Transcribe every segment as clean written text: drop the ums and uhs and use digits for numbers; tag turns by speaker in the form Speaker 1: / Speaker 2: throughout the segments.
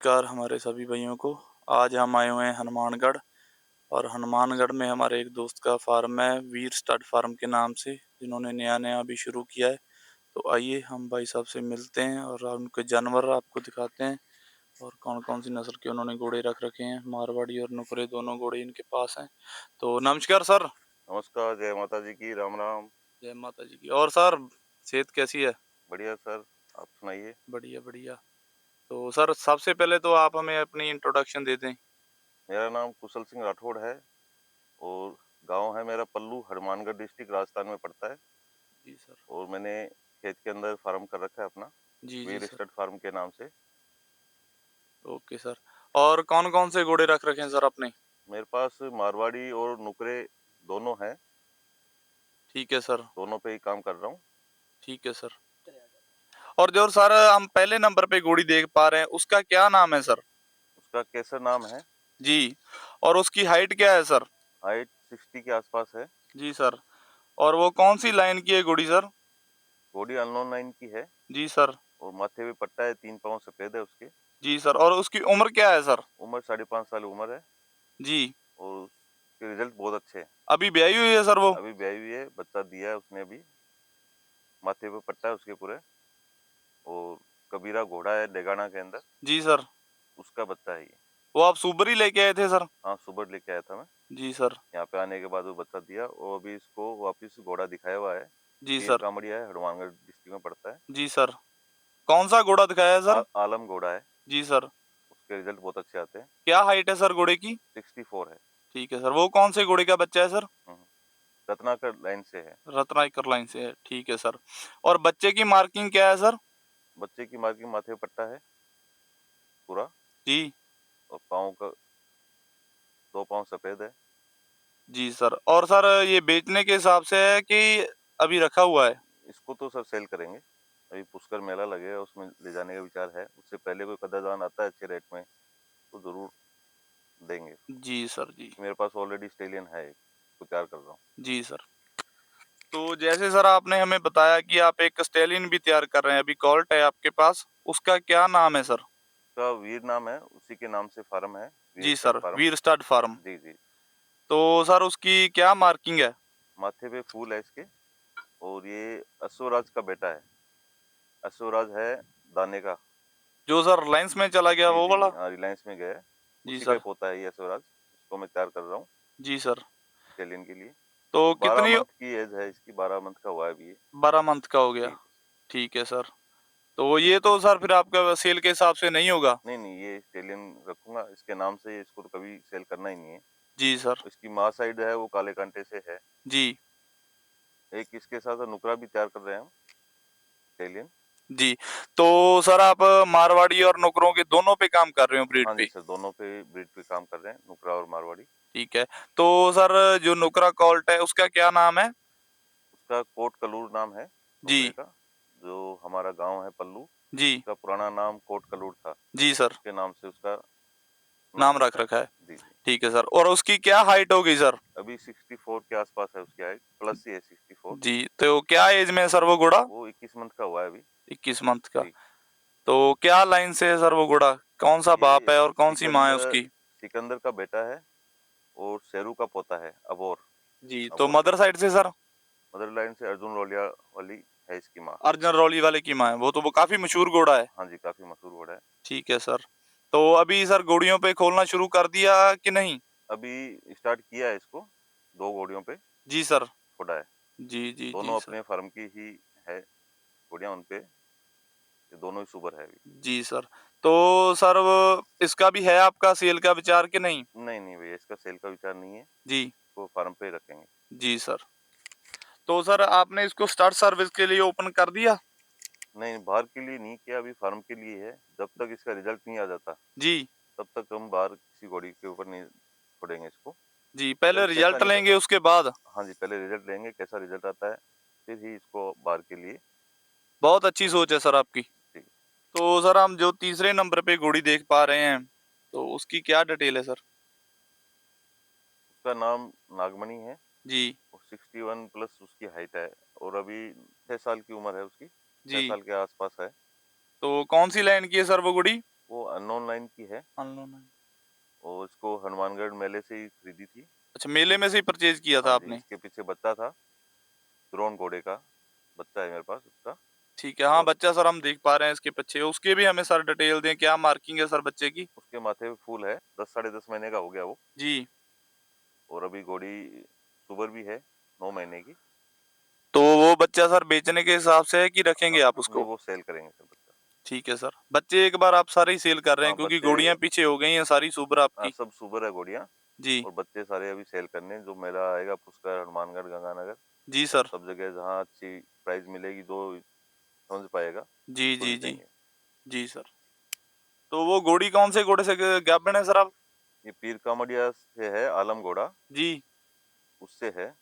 Speaker 1: नमस्कार हमारे सभी भाइयों को। आज हम आए हुए हैं हनुमानगढ़ और हनुमानगढ़ में हमारे एक दोस्त का फार्म है वीर स्टड फार्म के नाम से, जिन्होंने नया अभी शुरू किया है। तो आइए हम भाई साहब से मिलते हैं और उनके जानवर आपको दिखाते हैं और कौन-कौन सी नस्ल के उन्होंने घोड़े रख रखे हैं। मारवाड़ी और नुकरे दोनों घोड़े इनके पास हैं। तो नमस्कार सर।
Speaker 2: नमस्कार, जय माता जी की, राम राम।
Speaker 1: जय माता जी की। और सर सेहत कैसी है?
Speaker 2: बढ़िया सर, आप सुनाइए।
Speaker 1: बढ़िया, बढ़िया। तो सर सबसे पहले तो आप हमें अपनी इंट्रोडक्शन दे दें।
Speaker 2: मेरा नाम कुशल सिंह राठौड़ है और गांव है मेरा पल्लू, हनुमानगढ़ डिस्ट्रिक्ट राजस्थान में पड़ता है।
Speaker 1: जी सर।
Speaker 2: और मैंने खेत के अंदर फार्म कर रखा है अपना,
Speaker 1: जी, जी
Speaker 2: वीर
Speaker 1: सर।
Speaker 2: स्टड फार्म के नाम से।
Speaker 1: Okay sir. और कौन-कौन से घोड़े रख रखे हैं सर आपने?
Speaker 2: मेरे पास मारवाड़ी और नुकरे दोनों हैं,
Speaker 1: ठीक है सर,
Speaker 2: दोनों पे ही काम कर रहा हूँ।
Speaker 1: ठीक है सर। और जो सर हम पहले नंबर पे घोड़ी देख पा रहे हैं, उसका क्या नाम है सर?
Speaker 2: उसका केसर नाम है।
Speaker 1: जी। और उसकी हाइट क्या है सर?
Speaker 2: हाइट 60 के आसपास है।
Speaker 1: जी सर। और वो कौन-सी लाइन की है घोड़ी सर?
Speaker 2: घोड़ी अननोन लाइन की है
Speaker 1: जी सर।
Speaker 2: और माथे पे पट्टा है, 3 पाँव सफेद है उसके।
Speaker 1: जी सर। और उसकी उम्र क्या है सर?
Speaker 2: उम्र 5.5 साल उम्र है
Speaker 1: जी।
Speaker 2: और उसके रिजल्ट बहुत अच्छे हैं।
Speaker 1: अभी ब्याई हुई है सर वो?
Speaker 2: अभी ब्याही हुई है, बच्चा दिया है उसने अभी। माथे पे पट्टा है उसके पूरे और कबीरा घोड़ा है डेगाना के अंदर,
Speaker 1: जी सर।
Speaker 2: उसका बच्चा है ये।
Speaker 1: वो आप सुबर ही लेके आए थे सर?
Speaker 2: हाँ, सुबह लेके आया था मैं।
Speaker 1: जी सर।
Speaker 2: यहाँ पे आने के बाद वो बच्चा दिया और अभी इसको वापस घोड़ा दिखाया हुआ है।
Speaker 1: जी
Speaker 2: पीर
Speaker 1: सर।
Speaker 2: कामड़िया है, हनुमानगढ़ डिस्ट्रिक्ट में पड़ता है।
Speaker 1: जी सर। कौन-सा घोड़ा दिखाया है सर?
Speaker 2: आलम घोड़ा है,
Speaker 1: जी सर।
Speaker 2: उसके रिजल्ट बहुत अच्छे आते हैं।
Speaker 1: क्या हाइट है सर घोड़े की?
Speaker 2: 64 है।
Speaker 1: ठीक है सर। वो कौन से घोड़े का बच्चा है सर?
Speaker 2: हम्म, रत्नाकर लाइन से है।
Speaker 1: रत्नाकर लाइन से है, ठीक है सर। और बच्चे की मार्किंग क्या है सर?
Speaker 2: बच्चे की मार्किंग माथे पे पट्टा है पूरा
Speaker 1: जी।
Speaker 2: और पाँव का 2 पाँव सफेद है।
Speaker 1: जी सर। और सर ये बेचने के हिसाब से है कि अभी रखा हुआ है?
Speaker 2: इसको तो सब सेल करेंगे, अभी पुष्कर मेला लगेगा, उसमें ले जाने का विचार है। उससे पहले कोई कदरदान आता है अच्छे रेट में तो जरूर देंगे।
Speaker 1: जी सर, जी।
Speaker 2: मेरे पास ऑलरेडी स्टेलियन है एक, तो तैयार कर रहा हूँ।
Speaker 1: जी सर। तो जैसे सर आपने हमें बताया कि आप एक स्टैलियन भी तैयार कर रहे हैं, अभी कॉल्ट है आपके पास, उसका क्या नाम है सर?
Speaker 2: उसका वीर नाम है, उसी के नाम से फार्म है, Veer
Speaker 1: ji
Speaker 2: stud
Speaker 1: sir,
Speaker 2: farm.
Speaker 1: वीर स्टड फार्म।
Speaker 2: जी जी।
Speaker 1: तो सर उसकी क्या मार्किंग है?
Speaker 2: माथे पे फूल है इसके और ये अश्वराज का बेटा है। अश्वराज है दाने का।
Speaker 1: जो सर रिलायंस में चला गया
Speaker 2: जी
Speaker 1: वो
Speaker 2: जी
Speaker 1: वाला?
Speaker 2: हाँ, रिलायंस में गया है।
Speaker 1: जी
Speaker 2: उसी का ही
Speaker 1: सर।
Speaker 2: पोता है ये अश्वराज, इसको मैं तैयार कर रहा हूँ
Speaker 1: जी सर।
Speaker 2: स्टेलियन के लिए।
Speaker 1: तो
Speaker 2: ये 12
Speaker 1: कितनी
Speaker 2: मंथ की एज है इसकी, 12 मंथ का हुआ है अभी ये।
Speaker 1: 12 मंथ का हो गया?
Speaker 2: जी।
Speaker 1: ठीक है सर। तो ये तो सर फिर आपका सेल के हिसाब से नहीं होगा?
Speaker 2: नहीं नहीं, ये स्टेलियन रखूंगा इसके नाम से, इसको तो कभी सेल करना ही नहीं है।
Speaker 1: जी सर।
Speaker 2: इसकी माँ साइड है वो काले कांटे से है।
Speaker 1: जी।
Speaker 2: एक इसके साथ नुकरा भी तैयार कर रहे हैं हम, स्टेलियन।
Speaker 1: जी। तो सर आप मारवाड़ी और नुकरों के दोनों पे काम कर रहे हो ब्रीड
Speaker 2: हाँ जी
Speaker 1: पे?
Speaker 2: सर, दोनों पे ब्रीड पे काम कर रहे हैं, नुकरा और मारवाड़ी।
Speaker 1: ठीक है। तो सर जो नुकरा कॉल्ट है उसका क्या नाम है?
Speaker 2: उसका कोट कलूर नाम है नुकरे
Speaker 1: जी।
Speaker 2: का। जो हमारा गांव है पल्लू,
Speaker 1: जी।
Speaker 2: उसका पुराना नाम कोट कलूर था,
Speaker 1: जी सर।
Speaker 2: उसके नाम से उसका नाम
Speaker 1: नाम रख
Speaker 2: रखा है।
Speaker 1: रखा है।
Speaker 2: जी जी।
Speaker 1: ठीक है सर। और उसकी क्या हाइट होगी सर?
Speaker 2: अभी 64 के आसपास है उसकी हाइट, प्लस ही है 64।
Speaker 1: जी। तो क्या एज में है सर वो घोड़ा?
Speaker 2: वो 21 मंथ का हुआ है अभी।
Speaker 1: 21 मंथ का।
Speaker 2: जी।
Speaker 1: तो क्या लाइन से है सर वो घोड़ा? कौन सा बाप
Speaker 2: ये
Speaker 1: है और कौन सी माँ है
Speaker 2: सिकंदर
Speaker 1: उसकी?
Speaker 2: सिकंदर का बेटा है और शेरू का पोता है, अबोर।
Speaker 1: जी। तो
Speaker 2: अबोर
Speaker 1: मदर
Speaker 2: शेरू।
Speaker 1: साइड से सर?
Speaker 2: मदर लाइन से अर्जुन रोलिया वाली है इसकी माँ।
Speaker 1: अर्जुन रौली वाले की माँ है, वो तो वो काफी मशहूर घोड़ा है।
Speaker 2: हाँ जी, काफी मशहूर घोड़ा है।
Speaker 1: ठीक है सर। तो अभी सर घोड़ियों पे खोलना शुरू कर दिया कि नहीं?
Speaker 2: अभी स्टार्ट किया है इसको, 2 घोड़ियों पे
Speaker 1: जी सर।
Speaker 2: छोड़ा है।
Speaker 1: जी, जी, जी
Speaker 2: दोनों
Speaker 1: सर।
Speaker 2: अपने फार्म की ही है घोड़ियाँ, उन पे ये दोनों ही सुबर है अभी।
Speaker 1: जी सर। तो सर वो इसका भी है आपका सेल का विचार कि नहीं?
Speaker 2: नहीं नहीं भैया, इसका सेल का विचार नहीं है,
Speaker 1: जी।
Speaker 2: इसको फार्म पे ही रखेंगे।
Speaker 1: जी सर। तो सर आपने इसको स्टार्ट सर्विस के लिए ओपन कर दिया?
Speaker 2: नहीं, बाहर के लिए नहीं किया, अभी फार्म के लिए है। जब तक इसका रिजल्ट नहीं आ जाता
Speaker 1: जी।
Speaker 2: तब तक हम बाहर किसी घोड़ी के ऊपर नहीं छोड़ेंगे इसको।
Speaker 1: जी, पहले
Speaker 2: जब कैसा
Speaker 1: रिजल्ट
Speaker 2: निकल
Speaker 1: लेंगे उसके बाद?
Speaker 2: हाँ जी, पहले रिजल्ट लेंगे, कैसा रिजल्ट आता है फिर ही इसको बाहर के लिए
Speaker 1: बहुत अच्छी
Speaker 2: छोड़ेंगे।
Speaker 1: सोच है सर आपकी।
Speaker 2: ठीक।
Speaker 1: तो सर हम जो तीसरे नंबर पे घोड़ी देख पा रहे हैं, तो उसकी क्या डिटेल है सर?
Speaker 2: उसका नाम नागमणि है
Speaker 1: जी।
Speaker 2: और 61 प्लस उसकी हाइट है और अभी 6 साल की उम्र है उसकी, 6
Speaker 1: जी।
Speaker 2: साल के आसपास है।
Speaker 1: तो कौन सी लाइन की है सर वो घोड़ी?
Speaker 2: वो अननोन लाइन की है
Speaker 1: अननोन है।
Speaker 2: और इसको हनुमानगढ़ मेले से ही खरीदी थी।
Speaker 1: अच्छा, मेले में से ही परचेज किया
Speaker 2: हाँ
Speaker 1: था
Speaker 2: जी,
Speaker 1: आपने?
Speaker 2: इसके पीछे बच्चा था, द्रोण घोड़े का बच्चा है मेरे पास उसका।
Speaker 1: ठीक है, हाँ,
Speaker 2: और
Speaker 1: बच्चा सर हम देख पा रहे हैं इसके पीछे। उसके भी हमें सर डिटेल दें, क्या मार्किंग है सर बच्चे की?
Speaker 2: उसके माथे पे फूल है, 10 साढ़े 10 महीने का हो गया वो।
Speaker 1: जी।
Speaker 2: और अभी घोड़ी सुबर भी है 9 महीने की।
Speaker 1: तो वो बच्चा सर बेचने के हिसाब से है कि रखेंगे
Speaker 2: हाँ,
Speaker 1: आप
Speaker 2: नहीं
Speaker 1: उसको?
Speaker 2: वो सेल करेंगे सर बच्चा।
Speaker 1: ठीक है सर। बच्चे एक बार आप सारे ही सेल कर रहे हैं
Speaker 2: हाँ,
Speaker 1: क्योंकि
Speaker 2: बच्चे
Speaker 1: घोड़ियाँ पीछे हो गई हैं सारी सुबर आपकी।
Speaker 2: सब सुबर है घोड़ियाँ।
Speaker 1: जी।
Speaker 2: और बच्चे सारे अभी सेल करने हैं। जो मेला आएगा पुष्कर, हनुमानगढ़, गंगानगर,
Speaker 1: जी सर।
Speaker 2: सब जगह जहाँ अच्छी प्राइस मिलेगी जो समझ पाएगा
Speaker 1: जी,
Speaker 2: उसको
Speaker 1: जी,
Speaker 2: ले
Speaker 1: जी।
Speaker 2: जाएंगे।
Speaker 1: जी सर। तो वो घोड़ी कौन से घोड़े से गाभिन है सर आप?
Speaker 2: ये पीर कामड़िया से है, आलम घोड़ा
Speaker 1: जी।
Speaker 2: उससे है।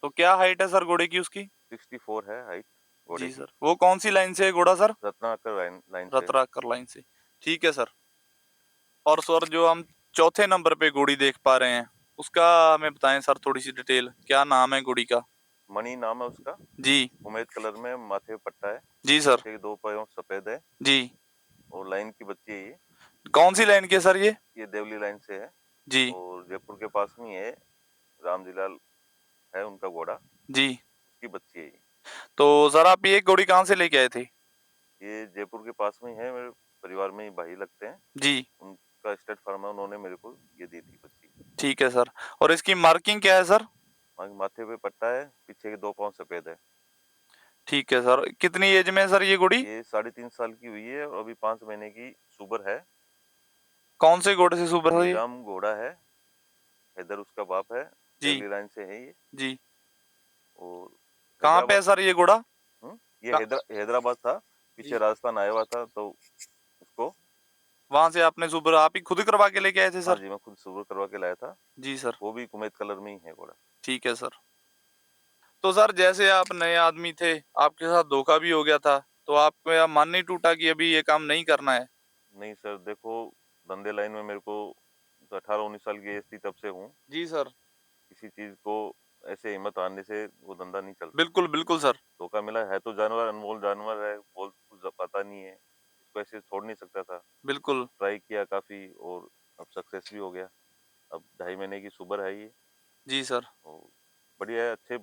Speaker 1: तो क्या हाइट है सर घोड़े की उसकी?
Speaker 2: 64 है हाइट घोड़े
Speaker 1: जी
Speaker 2: की।
Speaker 1: सर। वो कौन सी लाइन से है घोड़ा सर?
Speaker 2: रत्नाकर लाइन लाइन से है।
Speaker 1: रतराकर लाइन से। ठीक है सर। और सर जो हम चौथे नंबर पे घोड़ी देख पा रहे हैं, उसका हमें बताएं सर थोड़ी सी डिटेल। क्या नाम है घोड़ी का?
Speaker 2: मणि नाम है उसका।
Speaker 1: जी।
Speaker 2: उमेद कलर में माथे पे पट्टा है।
Speaker 1: जी सर।
Speaker 2: पीछे के 2 पैरों सफेद है।
Speaker 1: जी।
Speaker 2: और लाइन की बच्ची है ये।
Speaker 1: कौन सी लाइन की है सर ये?
Speaker 2: ये देवली लाइन से है।
Speaker 1: जी।
Speaker 2: और जयपुर के पास में ही है, रामजीलाल है उनका घोड़ा,
Speaker 1: जी।
Speaker 2: उसकी बच्ची है ये।
Speaker 1: तो सर आप ये घोड़ी कहाँ से लेके आए थे?
Speaker 2: ये जयपुर के पास में ही है, मेरे परिवार में ही भाई लगते हैं।
Speaker 1: जी।
Speaker 2: उनका स्टेट फार्म है, उन्होंने मेरे को ये दी थी बच्ची।
Speaker 1: ठीक है सर। और इसकी मार्किंग क्या है सर?
Speaker 2: माथे पे पट्टा है, पीछे के 2 पाँव सफेद है।
Speaker 1: ठीक है सर। कितनी एज में है सर ये घोड़ी?
Speaker 2: ये 3.5 साल की हुई है और अभी 5 महीने की सुबर है।
Speaker 1: कौन से घोड़े से सुपर है ये?
Speaker 2: निजाम घोड़ा है, हैदर उसका बाप है,
Speaker 1: जी।
Speaker 2: देवली लाइन से है ये।
Speaker 1: जी।
Speaker 2: और
Speaker 1: कहाँ पे है
Speaker 2: हैदराबाद।
Speaker 1: सर ये घोड़ा?
Speaker 2: ये
Speaker 1: का...
Speaker 2: हैदराबाद था, पीछे
Speaker 1: जी।
Speaker 2: राजस्थान आया हुआ था तो उसको।
Speaker 1: वहां से आपने सुपर आप ही खुद ही करवा के लेके आए थे
Speaker 2: हाँ
Speaker 1: सर?
Speaker 2: जी, मैं खुद सुबर करवा के लाया था।
Speaker 1: जी सर।
Speaker 2: वो भी कुमैत कलर में ही है घोड़ा।
Speaker 1: ठीक है सर। तो सर जैसे आप नए आदमी थे, आपके साथ धोखा भी हो गया था, तो आपको यह मन नहीं टूटा कि अभी ये काम नहीं करना है?
Speaker 2: नहीं सर, देखो धंधे लाइन में मेरे को 18-19 साल की एज थी तब से हूँ।
Speaker 1: जी सर।
Speaker 2: किसी चीज को ऐसे हिम्मत हारने से वो धंधा नहीं चलता।
Speaker 1: बिल्कुल, बिल्कुल सर।
Speaker 2: धोखा मिला है तो जानवर, अनमोल जानवर है, बोल कुछ पता नहीं है, इसको ऐसे छोड़ नहीं सकता था।
Speaker 1: बिल्कुल।
Speaker 2: ट्राई किया काफी और अब सक्सेस भी हो गया। अब 2.5 महीने की सुबर है ये।
Speaker 1: जी सर।
Speaker 2: और बढ़िया है, अच्छे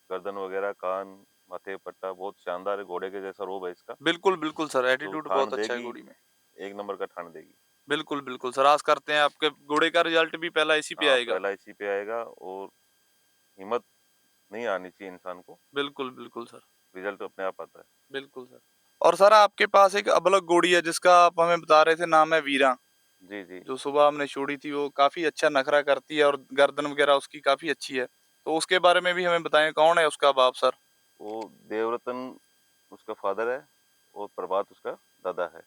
Speaker 2: गर्दन वगैरह, कान, माथे पट्टा बहुत शानदार है, घोड़े के जैसा रोब है इसका।
Speaker 1: बिल्कुल, बिल्कुल सर।
Speaker 2: तो
Speaker 1: एटीट्यूड
Speaker 2: ठाण
Speaker 1: बहुत अच्छा है
Speaker 2: देगी,
Speaker 1: घोड़ी में।
Speaker 2: एक नंबर का ठाण देगी।
Speaker 1: बिल्कुल, बिल्कुल सर। आस करते हैं आपके घोड़े का रिजल्ट भी पहला इसी पे
Speaker 2: हाँ,
Speaker 1: आएगा।
Speaker 2: पहला इसी पे आएगा। और हिम्मत नहीं आनी चाहिए इंसान को,
Speaker 1: बिल्कुल, बिल्कुल सर।
Speaker 2: रिजल्ट अपने आप आता है।
Speaker 1: बिल्कुल सर। और सर आपके पास एक अबलग घोड़ी है जिसका आप हमें बता रहे थे नाम है वीरा।
Speaker 2: जी जी।
Speaker 1: जो सुबह हमने छोड़ी थी वो काफ़ी अच्छा नखरा करती है और गर्दन वगैरह उसकी काफ़ी अच्छी है। तो उसके बारे में भी हमें बताएँ कौन है उसका बाप सर?
Speaker 2: वो देवरतन उसका फादर है और प्रभात उसका दादा है।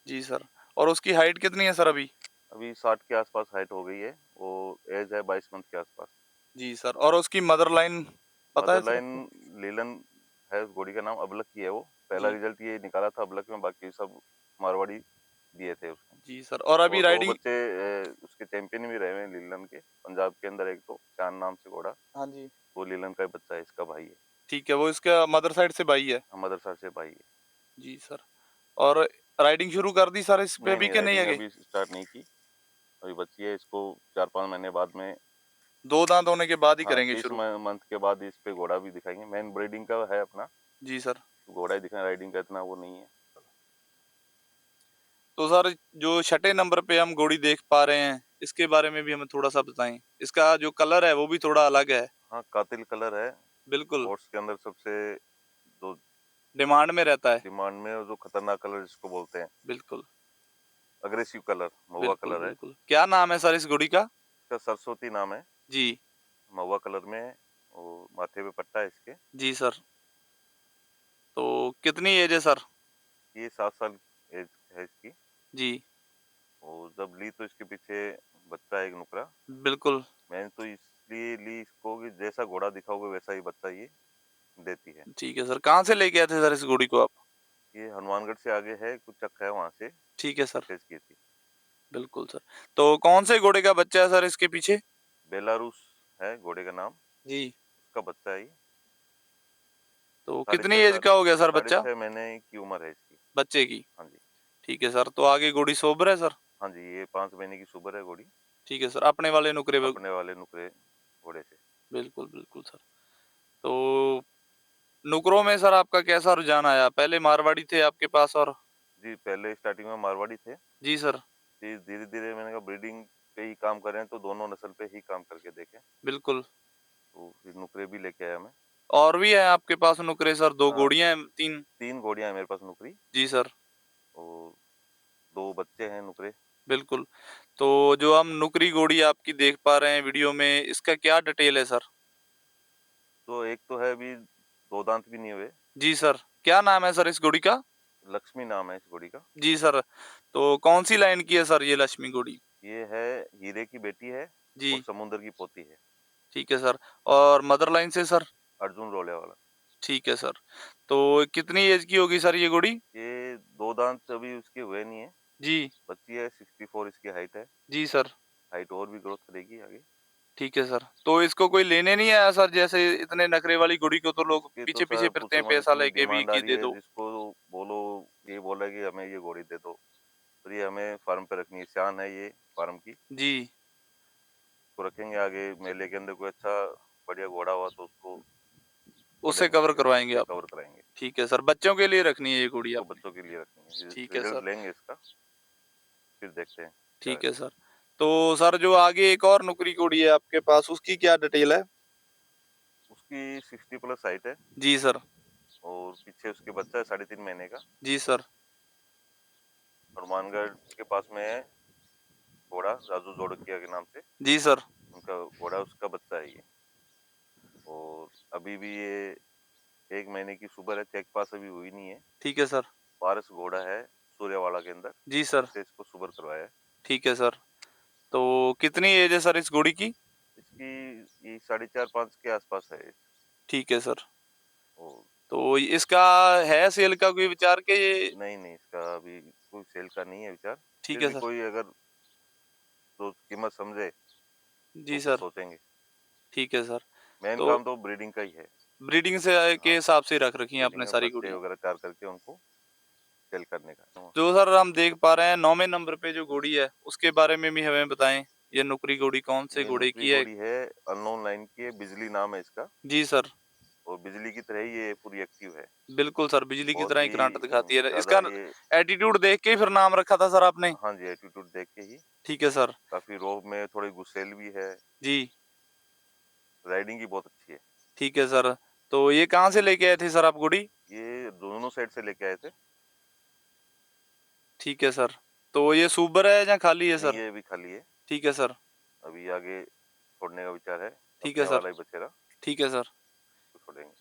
Speaker 1: जी सर। और उसकी हाइट कितनी है सर अभी?
Speaker 2: अभी 60 के आसपास हाइट हो गई है। वो एज है 22 मंथ के आसपास।
Speaker 1: जी सर। और उसकी मदर लाइन पता है
Speaker 2: मदर
Speaker 1: सर
Speaker 2: लाइन
Speaker 1: आपको?
Speaker 2: लीलन है, उस घोड़ी का नाम अबलक की है। वो पहला
Speaker 1: जी।
Speaker 2: रिजल्ट ये निकाला था अबलक में, बाकी सब मारवाड़ी दिए थे उसको।
Speaker 1: जी सर। और अभी
Speaker 2: और 2
Speaker 1: राइडिंग
Speaker 2: बच्चे उसके चैंपियन भी रहे हुए हैं लीलन के, पंजाब के अंदर एक तो चांद नाम से घोड़ा,
Speaker 1: हाँ जी।
Speaker 2: वो लीलन का ही बच्चा है, इसका भाई है।
Speaker 1: ठीक है, वो इसका मदर साइड से भाई है।
Speaker 2: मदर सर से भाई है।
Speaker 1: जी सर। और राइडिंग शुरू कर दी सर इस पे
Speaker 2: नहीं
Speaker 1: अभी
Speaker 2: नहीं,
Speaker 1: कि नहीं
Speaker 2: राइडिंग
Speaker 1: आगे?
Speaker 2: अभी स्टार्ट नहीं की। अभी बच्ची है, इसको 4-5 महीने बाद में।
Speaker 1: 2 दाँत होने के बाद ही
Speaker 2: हाँ,
Speaker 1: करेंगे
Speaker 2: इस
Speaker 1: शुरू।
Speaker 2: मंथ के बाद इस पे घोड़ा भी दिखाएंगे। मेन ब्रीडिंग का है अपना,
Speaker 1: जी सर।
Speaker 2: घोड़ा ही दिखाएं, राइडिंग का इतना वो नहीं है।
Speaker 1: तो सर जो छठे नंबर पे हम घोड़ी देख पा रहे हैं, इसके बारे में भी हमें थोड़ा-सा बताएँ? इसका जो कलर है वो भी थोड़ा अलग है।
Speaker 2: हाँ, कातिल कलर है।
Speaker 1: बिल्कुल,
Speaker 2: हॉर्स के अंदर सबसे जो
Speaker 1: डिमांड में रहता है।
Speaker 2: डिमांड में, और जो खतरनाक कलर जिसको बोलते हैं,
Speaker 1: बिल्कुल,
Speaker 2: अग्रेसिव कलर, महुआ
Speaker 1: बिल्कुल,
Speaker 2: कलर है।
Speaker 1: बिल्कुल। क्या नाम है सर इस घोड़ी का?
Speaker 2: इसका सरस्वती नाम है।
Speaker 1: जी।
Speaker 2: महुआ कलर में है और माथे पे पट्टा है इसके।
Speaker 1: जी सर। तो कितनी एज है सर?
Speaker 2: ये 7 साल एज है इसकी।
Speaker 1: जी।
Speaker 2: और जब ली तो इसके पीछे बच्चा है एक नुकरा।
Speaker 1: बिल्कुल।
Speaker 2: मैंने तो इसलिए ली इसको कि जैसा घोड़ा दिखाओगे वैसा ही बच्चा ये देती है।
Speaker 1: ठीक है सर। कहाँ से लेके आए थे सर इस घोड़ी को आप?
Speaker 2: ये हनुमानगढ़ से आगे है, कुछ चक्का है, वहाँ से
Speaker 1: ठीक है सर।
Speaker 2: परचेज की थी।
Speaker 1: बिल्कुल सर। तो कौन से घोड़े का बच्चा है सर इसके पीछे?
Speaker 2: बेलारूस है घोड़े का नाम,
Speaker 1: जी।
Speaker 2: उसका बच्चा है ये।
Speaker 1: तो
Speaker 2: साढ़े
Speaker 1: कितनी
Speaker 2: छः
Speaker 1: एज
Speaker 2: साल
Speaker 1: का हो गया सर
Speaker 2: साढ़े
Speaker 1: बच्चा?
Speaker 2: छः महीने की उम्र है इसकी।
Speaker 1: बच्चे की?
Speaker 2: हाँ जी।
Speaker 1: ठीक है सर, तो आगे घोड़ी सोबर है सर?
Speaker 2: हाँ जी, ये 5 महीने की सुबर है घोड़ी,
Speaker 1: ठीक है सर, अपने वाले नुकरे ब
Speaker 2: अपने वाले नुकरे घोड़े से।
Speaker 1: बिल्कुल, बिल्कुल सर। तो नुकरों में सर आपका कैसा रुझान आया? पहले मारवाड़ी थे आपके पास और
Speaker 2: जी, पहले स्टार्टिंग में मारवाड़ी थे,
Speaker 1: जी सर,
Speaker 2: फिर धीरे-धीरे मैंने कहा ब्रीडिंग पे ही काम कर रहे हैं, तो दोनों नस्ल पे ही काम करके देखें,
Speaker 1: बिल्कुल।
Speaker 2: तो फिर नुकरे भी लेके आया मैं।
Speaker 1: और भी है आपके पास नुकरे सर? 2
Speaker 2: हाँ,
Speaker 1: घोड़ियाँ हैं, 3?
Speaker 2: 3 घोड़ियाँ हैं मेरे पास नुकरी
Speaker 1: जी सर,
Speaker 2: और 2 बच्चे हैं नुकरे।
Speaker 1: बिल्कुल। तो जो हम नुकरी घोड़ी आपकी देख पा रहे हैं वीडियो में, इसका क्या डिटेल है सर?
Speaker 2: तो एक तो है अभी 2 दाँत भी नहीं हुए,
Speaker 1: जी सर, क्या नाम है सर इस घोड़ी का?
Speaker 2: लक्ष्मी नाम है इस घोड़ी का।
Speaker 1: जी सर, तो कौन-सी लाइन की है सर ये लक्ष्मी घोड़ी?
Speaker 2: ये है हीरे की बेटी है और
Speaker 1: जी,
Speaker 2: समुंदर की पोती है,
Speaker 1: ठीक है सर। और मदर लाइन से सर?
Speaker 2: अर्जुन रोले वाला।
Speaker 1: ठीक है सर। तो कितनी एज की होगी सर ये घोड़ी?
Speaker 2: ये 2 दाँत अभी उसके हुए नहीं है,
Speaker 1: जी,
Speaker 2: बच्ची है 64 इसकी हाइट है,
Speaker 1: जी सर,
Speaker 2: हाइट और भी ग्रोथ करेगी आगे।
Speaker 1: ठीक है सर। तो इसको कोई लेने नहीं आया सर? जैसे इतने नखरे वाली घोड़ी को तो लोग
Speaker 2: इसके तो
Speaker 1: पीछे-पीछे
Speaker 2: सर
Speaker 1: फिरते
Speaker 2: पूछो
Speaker 1: हैं
Speaker 2: मत,
Speaker 1: पैसा
Speaker 2: इतनी
Speaker 1: लेके भी
Speaker 2: डिमांड आ
Speaker 1: कि
Speaker 2: रही
Speaker 1: दे
Speaker 2: है,
Speaker 1: दो।
Speaker 2: जिसको बोलो ये बोला है कि हमें ये घोड़ी दे दो, तो ये हमें फार्म पे रखनी है, शान है ये फार्म की।
Speaker 1: जी,
Speaker 2: उसको रखेंगे आगे मेले के अंदर कोई अच्छा बढ़िया घोड़ा हुआ तो उसको
Speaker 1: उससे
Speaker 2: छोड़ेंगे
Speaker 1: कवर
Speaker 2: आगे,
Speaker 1: करवाएँगे
Speaker 2: उससे
Speaker 1: आप।
Speaker 2: कवर कराएँगे।
Speaker 1: ठीक है सर, बच्चों के लिए रखनी है ये घोड़ी
Speaker 2: इसको
Speaker 1: आपने।
Speaker 2: बच्चों के लिए रखेंगे।
Speaker 1: ठीक है
Speaker 2: रिजल्ट
Speaker 1: सर,
Speaker 2: लेंगे इसका, फिर देखते हैं क्या
Speaker 1: ठीक
Speaker 2: है।
Speaker 1: है सर। तो सर जो आगे एक और नुकरी घोड़ी है आपके पास, उसकी क्या डिटेल है?
Speaker 2: उसकी 60 प्लस हाइट है
Speaker 1: जी सर,
Speaker 2: और पीछे उसके बच्चा है 3.5 महीने का।
Speaker 1: जी सर,
Speaker 2: हनुमानगढ़ के पास में है घोड़ा राजू जोड़किया के नाम से,
Speaker 1: जी सर,
Speaker 2: उनका घोड़ा उसका बच्चा है ये। और अभी भी ये 1 महीने की सुबर है, चेक पास अभी हुई नहीं है।
Speaker 1: ठीक है सर,
Speaker 2: पारस घोड़ा है सूर्यवाड़ा के अंदर,
Speaker 1: जी सर,
Speaker 2: उससे इसको सुबर करवाया है।
Speaker 1: ठीक है सर। तो कितनी एज है सर इस घोड़ी की?
Speaker 2: इसकी ये 4.5-5 के आसपास है।
Speaker 1: ठीक है सर।
Speaker 2: और
Speaker 1: तो इसका है सेल का कोई विचार के ये
Speaker 2: नहीं, नहीं इसका अभी कोई सेल का नहीं है विचार।
Speaker 1: ठीक
Speaker 2: फिर
Speaker 1: है
Speaker 2: भी
Speaker 1: सर।
Speaker 2: कोई अगर तो कीमत समझे तो
Speaker 1: जी
Speaker 2: फिर
Speaker 1: सर,
Speaker 2: सोचेंगे।
Speaker 1: ठीक है सर।
Speaker 2: मेन
Speaker 1: तो
Speaker 2: काम तो ब्रीडिंग का ही है।
Speaker 1: ब्रीडिंग से के
Speaker 2: हाँ,
Speaker 1: हिसाब से रख रखी हैं
Speaker 2: ब्रीडिंग
Speaker 1: आपने
Speaker 2: में
Speaker 1: सारी
Speaker 2: बच्चे
Speaker 1: घोड़ियाँ।
Speaker 2: वगैरह तैयार करके उनको सेल करने का। तो
Speaker 1: जो सर हम देख पा रहे हैं 9वें नंबर पे जो घोड़ी है, उसके बारे में भी हमें बताएँ। ये नुकरी घोड़ी कौन से
Speaker 2: ये
Speaker 1: घोड़े
Speaker 2: नुकरी
Speaker 1: की है?
Speaker 2: घोड़ी है, अननोन लाइन की है, बिजली नाम है इसका
Speaker 1: जी सर,
Speaker 2: और बिजली की तरह ही ये पूरी एक्टिव है।
Speaker 1: बिल्कुल सर, बिजली की तरह
Speaker 2: बहुत
Speaker 1: ही
Speaker 2: ही
Speaker 1: करंट दिखाती है।
Speaker 2: ज़्यादा
Speaker 1: इसका
Speaker 2: ये
Speaker 1: एटीट्यूड देख के ही फिर नाम रखा था सर आपने?
Speaker 2: हाँ जी, एटीट्यूड देख के ही।
Speaker 1: ठीक है सर।
Speaker 2: काफ़ी रोब में थोड़ी गुस्सैल भी है,
Speaker 1: जी,
Speaker 2: राइडिंग की बहुत अच्छी है।
Speaker 1: ठीक है सर। तो ये कहाँ से लेके आए थे सर आप घोड़ी?
Speaker 2: ये दोनों साइड से लेके आए थे।
Speaker 1: ठीक है सर। तो ये सूबर है या खाली है
Speaker 2: नहीं
Speaker 1: सर?
Speaker 2: ये अभी खाली है,
Speaker 1: ठीक है सर,
Speaker 2: अभी आगे छोड़ने का विचार है,
Speaker 1: ठीक है
Speaker 2: अपने
Speaker 1: सर,
Speaker 2: वाला ही बचेगा,
Speaker 1: ठीक है सर।
Speaker 2: तो छोड़ेंगे।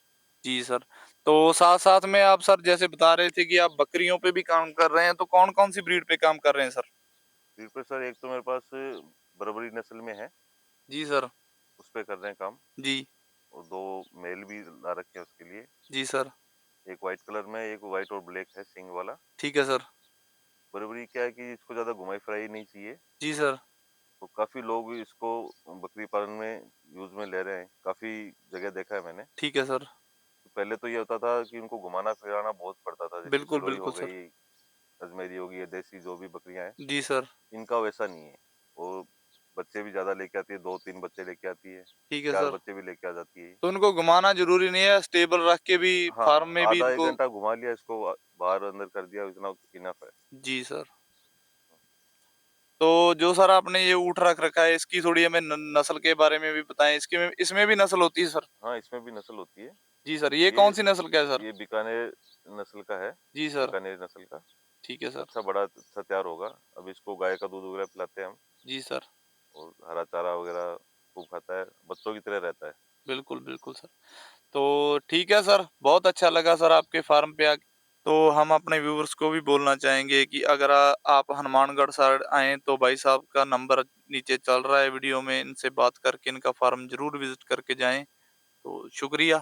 Speaker 1: जी सर। तो साथ-साथ में आप सर जैसे बता रहे थे कि आप बकरियों पे भी काम कर रहे हैं, तो कौन-कौन सी ब्रीड पे काम कर रहे हैं सर?
Speaker 2: फिर पे सर एक तो मेरे पास बर्बरी नस्ल में है,
Speaker 1: जी सर।
Speaker 2: उस पे कर रहे हैं काम
Speaker 1: जी,
Speaker 2: और 2 मेल भी ला रखे हैं उसके लिए।
Speaker 1: जी सर।
Speaker 2: एक व्हाइट कलर में, एक व्हाइट और ब्लैक है सींग वाला।
Speaker 1: ठीक है सर।
Speaker 2: बर्बरी क्या है कि इसको ज़्यादा घुमाई-फिराई नहीं चाहिए,
Speaker 1: जी सर।
Speaker 2: तो काफ़ी लोग इसको बकरी पालन में यूज़ में ले रहे हैं, काफ़ी जगह देखा है मैंने।
Speaker 1: ठीक है सर।
Speaker 2: तो पहले तो ये होता था कि उनको घुमाना-फिराना बहुत पड़ता था, जैसे
Speaker 1: बिल्कुल,
Speaker 2: सिरोही हो
Speaker 1: बिल्कुल सर।
Speaker 2: गई, अजमेरी हो गई या देसी जो भी बकरियाँ हैं,
Speaker 1: जी सर।
Speaker 2: इनका वैसा नहीं है। वो बच्चे भी ज़्यादा लेके आती है, 2-3 बच्चे लेके आती है,
Speaker 1: ठीक है
Speaker 2: 4
Speaker 1: सर।
Speaker 2: बच्चे भी लेके आ जाती है।
Speaker 1: तो उनको घुमाना ज़रूरी नहीं है, स्टेबल रख के भी फार्म
Speaker 2: हाँ,
Speaker 1: में भी
Speaker 2: आधा 1
Speaker 1: इनको
Speaker 2: घंटा घुमा लिया इसको बाहर अंदर कर दिया, इतना इनफ है।
Speaker 1: जी सर। तो जो सर आपने ये ऊँट रख रखा है, इसकी थोड़ी हमें न नस्ल के बारे में भी बताएँ। इसकी में इसमें भी नस्ल होती है सर?
Speaker 2: हाँ, इसमें भी नस्ल होती है।
Speaker 1: जी सर। ये
Speaker 2: ये
Speaker 1: कौन-सी नस्ल का है सर?
Speaker 2: ये बीकानेर नस्ल का है,
Speaker 1: जी सर।
Speaker 2: बीकानेर नस्ल का।
Speaker 1: ठीक है सर।
Speaker 2: अच्छा बड़ा अच्छा तैयार होगा। अब इसको गाय का दूध वगैरह पिलाते हैं हम
Speaker 1: जी सर।
Speaker 2: और हरा चारा वगैरह खूब खाता है, बच्चों की तरह रहता है।
Speaker 1: बिल्कुल, बिल्कुल सर। तो ठीक है सर, बहुत अच्छा लगा सर आपके फार्म पे आके। तो हम अपने व्यूअर्स को भी बोलना चाहेंगे कि अगर आप हनुमानगढ़ साइड आएँ तो भाई साहब का नंबर नीचे चल रहा है वीडियो में, इनसे बात करके इनका फार्म ज़रूर विज़िट करके जाएँ। तो शुक्रिया।